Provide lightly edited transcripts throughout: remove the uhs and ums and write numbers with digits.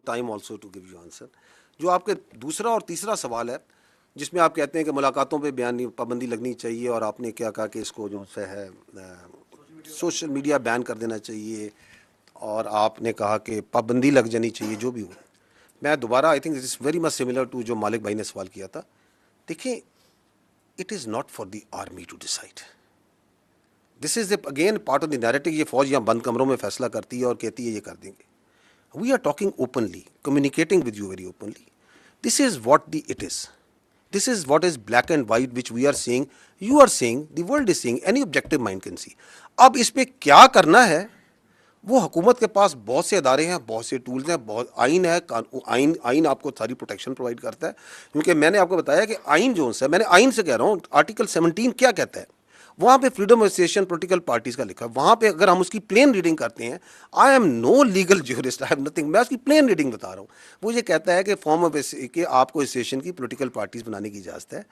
Time also to give you answer. جو آپ کے دوسرا اور تیسرا سوال ہے جس میں آپ کہتے ہیں کہ ملاقاتوں پہ پابندی لگنی چاہیے اور آپ نے کیا کہا کہ اس کو جو ہے سوشل میڈیا بین کر دینا چاہیے اور آپ نے کہا کہ پابندی لگ جانی چاہیے جو بھی ہو. میں دوبارہ I think it is very much similar to جو مالک بھائی نے سوال کیا تھا. دیکھیں it is not for the army to decide. This is again part of the narrative. یہ فوج یہاں بند کمروں میں فیصلہ کرتی ہے اور کہتی ہے یہ کر دیں گے. We are talking openly, communicating with you very openly. This is what the it is. This is what is black and white which we are seeing, you are seeing, the world is seeing, any objective mind can see. اب اس پہ کیا کرنا ہے وہ حکومت کے پاس بہت سے ادارے ہیں, بہت سے ٹولز ہیں, بہت آئین ہے. آئین آپ کو ساری پروٹیکشن پرووائڈ کرتا ہے. کیونکہ میں نے آپ کو بتایا کہ آئین جو ہے, میں نے آئین سے کہہ رہا ہوں, آرٹیکل 17 کیا کہتا ہے, وہاں پہ freedom of association political parties کا لکھا ہے. وہاں پہ اگر ہم اس کی پلین ریڈنگ کرتے ہیں, I am no legal jurist, I have nothing, میں اس کی پلین ریڈنگ بتا رہا ہوں. وہ یہ کہتا ہے کہ فارم آف کہ آپ کو ایسوسیشن کی پولیٹیکل پارٹیز بنانے کی اجازت ہے,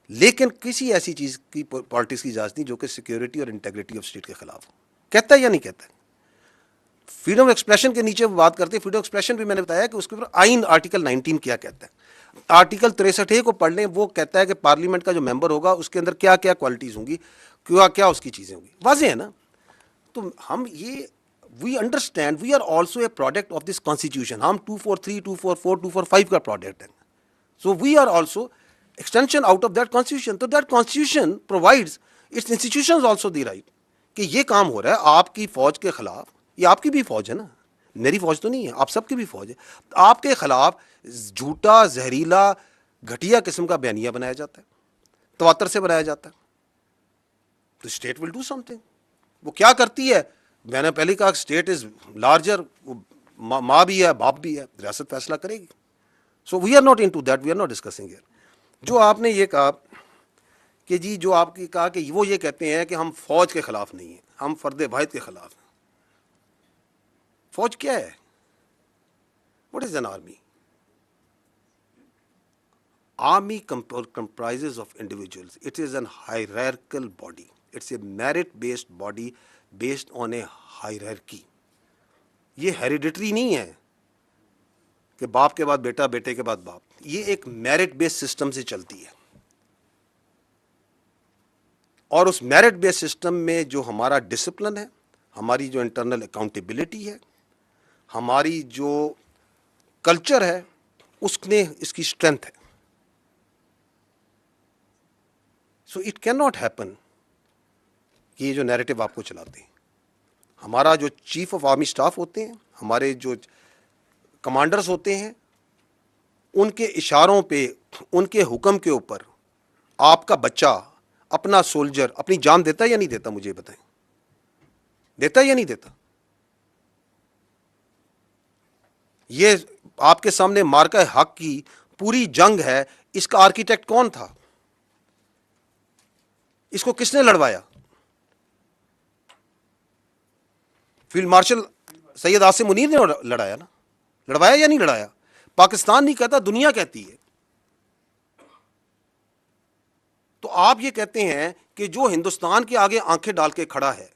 لیکن کسی ایسی چیز کی پالٹکس کی اجازت نہیں جو کہ سیکیورٹی اور انٹیگریٹی آف اسٹیٹ کے خلاف ہو. کہتا ہے یا نہیں کہتا ہے؟ فریڈم ایکسپریشن کے نیچے بات کرتے ہیں. فریڈم ایکسپریشن بھی میں نے بتایا کہ اس کے اوپر آئین آرٹیکل 19 کیا کہتا ہے. آرٹیکل 63 کو پڑھ لیں, وہ کہتا ہے کہ پارلیمنٹ کا جو ممبر ہوگا اس کے اندر کیا کیا کوالٹیز ہوں گی, کیا اس کی چیزیں ہوں گی. واضح ہے نا. تو ہم یہ we understand we are also a product of this constitution. ہم 243, 244, 245 کا پروڈکٹ ہیں. So we are also extension out of that constitution. So that constitution provides its institutions also the right کہ یہ کام ہو رہا ہے آپ کی فوج کے خلاف. یہ آپ کی بھی فوج ہے نا, میری فوج تو نہیں ہے, آپ سب کی بھی فوج ہے. آپ کے خلاف جھوٹا, زہریلا, گھٹیا قسم کا بیانیہ بنایا جاتا ہے, تواتر سے بنایا جاتا ہے, تو state will do some thing. وہ کیا کرتی ہے, میں نے پہلے کہا اسٹیٹ از لارجر, ماں بھی ہے باپ بھی ہے, ریاست فیصلہ کرے گی. So we are not into that, we are not discussing here. جو آپ نے یہ کہا کہ جی جو آپ کی کہا کہ وہ یہ کہتے ہیں کہ ہم فوج کے خلاف نہیں ہیں, ہم فرد واحد کے خلاف ہیں. فوج کیا ہے؟ What is an army? Army comprises of individuals. It is an hierarchical body. It's a merit-based body based on a hierarchy. یہ ہیریڈیٹری نہیں ہے کہ باپ کے بعد بیٹا, بیٹے کے بعد باپ. یہ ایک میرٹ بیس سسٹم سے چلتی ہے, اور اس میرٹ بیس سسٹم میں جو ہمارا ڈسپلن ہے, ہماری جو انٹرنل اکاؤنٹیبلٹی ہے, ہماری جو کلچر ہے, اس نے اس کی اسٹرینتھ ہے. So it can not happen کہ یہ جو نیریٹو آپ کو چلاتے ہیں, ہمارا جو چیف آف آرمی اسٹاف ہوتے ہیں, ہمارے جو کمانڈرز ہوتے ہیں, ان کے اشاروں پہ, ان کے حکم کے اوپر آپ کا بچہ, اپنا سولجر اپنی جان دیتا ہے یا نہیں دیتا؟ مجھے بتائیں, دیتا ہے یا نہیں دیتا؟ یہ آپ کے سامنے مارکہ حق کی پوری جنگ ہے, اس کا آرکیٹیکٹ کون تھا؟ اس کو کس نے لڑوایا؟ فیلڈ مارشل سید عاصم منیر نے لڑایا نا. لڑوایا یا نہیں لڑایا؟ پاکستان نہیں کہتا, دنیا کہتی ہے. تو آپ یہ کہتے ہیں کہ جو ہندوستان کے آگے آنکھیں ڈال کے کھڑا ہے,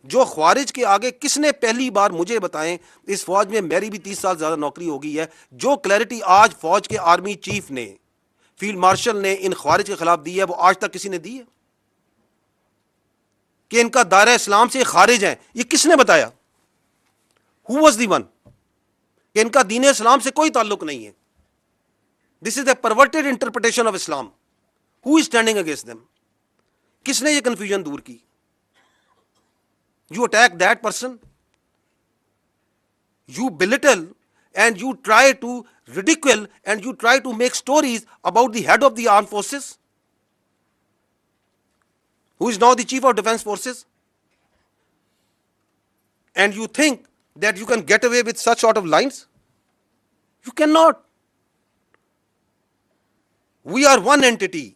جو خوارج کے آگے, کس نے پہلی بار مجھے بتائیں, اس فوج میں میری بھی 30 سال زیادہ نوکری ہو گئی ہے, جو کلیئرٹی آج فوج کے آرمی چیف نے, فیلڈ مارشل نے ان خوارج کے خلاف دی ہے, وہ آج تک کسی نے دی ہے کہ ان کا دائرہ اسلام سے خارج ہیں؟ یہ کس نے بتایا؟ Who was the one کہ ان کا دین اسلام سے کوئی تعلق نہیں ہے. This is a perverted interpretation of Islam. Who is standing against them? کس نے یہ کنفیوژن دور کی؟ You attack that person, you belittle and you try to ridicule and you try to make stories about the head of the armed forces, who is now the chief of defense forces, and you think that you can get away with such sort of lines? You cannot. We are one entity.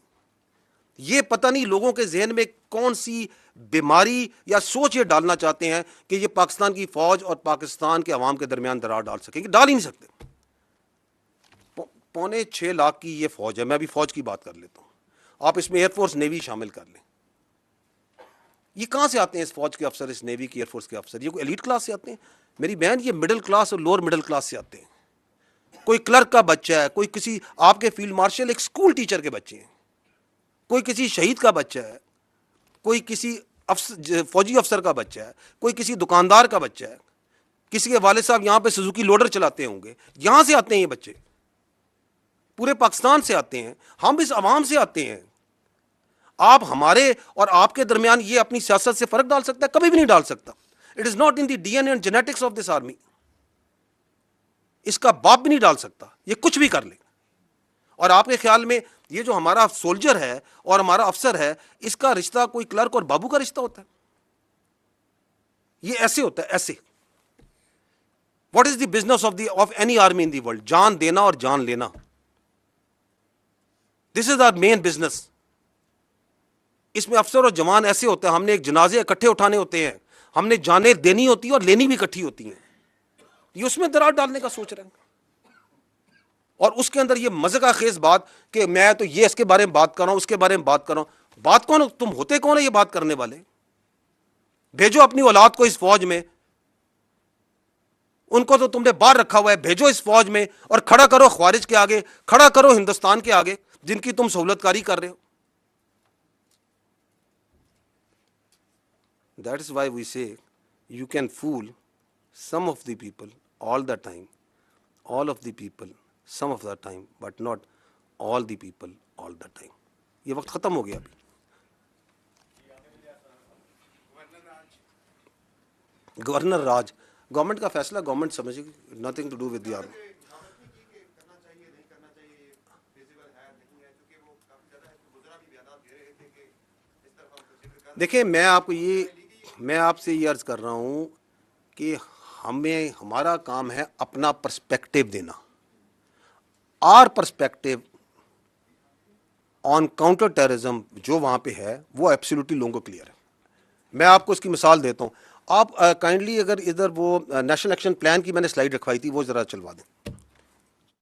یہ پتہ نہیں لوگوں کے ذہن میں کون سی بیماری یا سوچ یہ ڈالنا چاہتے ہیں کہ یہ پاکستان کی فوج اور پاکستان کے عوام کے درمیان درار ڈال سکیں گے. ڈال ہی نہیں سکتے. 6.25 لاکھ کی یہ فوج ہے. میں بھی فوج کی بات کر لیتا ہوں, آپ اس میں ایئر فورس نیوی شامل کر لیں. یہ کہاں سے آتے ہیں اس فوج کے افسر, اس نیوی کی, ایئر فورس کے افسر؟ یہ کوئی ایلیٹ کلاس سے آتے ہیں؟ میری بہن, یہ مڈل کلاس اور لوور مڈل کلاس سے آتے ہیں. کوئی کلرک کا بچہ ہے, کوئی کسی آپ کے فیلڈ مارشل ایک اسکول ٹیچر کے بچے ہیں, کوئی کسی شہید کا بچہ ہے, کوئی کسی فوجی افسر کا بچہ ہے, کوئی کسی دکاندار کا بچہ ہے, کسی کے والد صاحب یہاں پہ سوزوکی لوڈر چلاتے ہوں گے. یہاں سے آتے ہیں یہ بچے, پورے پاکستان سے آتے ہیں, ہم اس عوام سے آتے ہیں. آپ ہمارے اور آپ کے درمیان یہ اپنی سیاست سے فرق ڈال سکتا ہے؟ کبھی بھی نہیں ڈال سکتا. It is not in the D N A and genetics of this army. اس کا باپ بھی نہیں ڈال سکتا, یہ کچھ بھی کر لے. اور آپ کے خیال میں یہ جو ہمارا سولجر ہے اور ہمارا افسر ہے, اس کا رشتہ کوئی کلرک اور بابو کا رشتہ ہوتا ہے؟ یہ ایسے ہوتا ہے, ایسے. What is the business of any army in the world? جان دینا اور جان لینا. دس از آر مین بزنس. اس میں افسر اور جوان ایسے ہوتے ہیں, ہم نے ایک جنازے اکٹھے اٹھانے ہوتے ہیں, ہم نے جانیں دینی ہوتی ہیں اور لینی بھی اکٹھی ہوتی ہیں. یہ اس میں درار ڈالنے کا سوچ رہے ہیں, اور اس کے اندر یہ مزہ خیز بات کہ میں تو یہ اس کے بارے میں بات کر رہا ہوں, اس کے بارے میں بات کر رہا ہوں. بات کون؟ تم ہوتے کون ہے یہ بات کرنے والے؟ بھیجو اپنی اولاد کو اس فوج میں, ان کو تو تم نے باہر رکھا ہوا ہے, بھیجو اس فوج میں اور کھڑا کرو خوارج کے آگے, کھڑا کرو ہندوستان کے آگے جن کی تم سہولت کاری کر رہے ہو. That is why we say you can fool some of the people all the time, all of the people some of the time, but not all the people all the time. یہ وقت ختم ہو گیا ابھی. Governor راج, government کا فیصلہ government سمجھے گی, nothing to do with the army. دیکھیں میں آپ سے یہ عرض کر رہا ہوں کہ ہمارا کام ہے اپنا پرسپیکٹو دینا. Our perspective on counterterrorism جو وہاں پہ ہے وہ ایبسلیوٹلی لوگوں کو کلیئر ہے. میں آپ کو اس کی مثال دیتا ہوں. آپ کائنڈلی اگر ادھر وہ نیشنل ایکشن پلان کی میں نے سلائیڈ رکھوائی تھی وہ ذرا چلوا دیں.